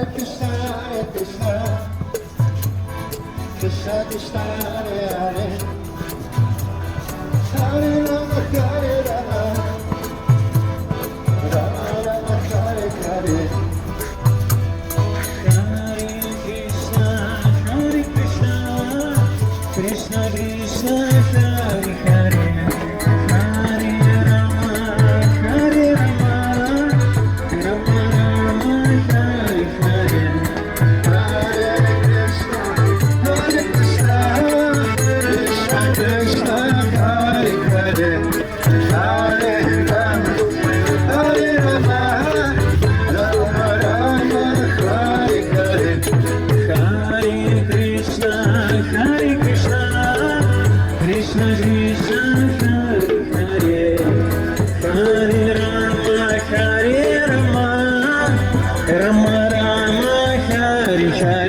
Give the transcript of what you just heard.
Krishna, Hare Krishna, Krishna Krishna, Hare Hare, Hare Rama, Hare Rama, Rama Rama, Hare Hare. Krishna Krishna Hare Hare Hare Rama Hare Rama Rama Rama Hare Hare Hare Krishna, Krishna Krishna, Hare Hare, Hare Rama, Hare Rama, Rama Rama, Hare Hare. Hare Krishna Krishna Krishna Hare Hare Hare Rama Hare Rama Rama Rama Hare Hare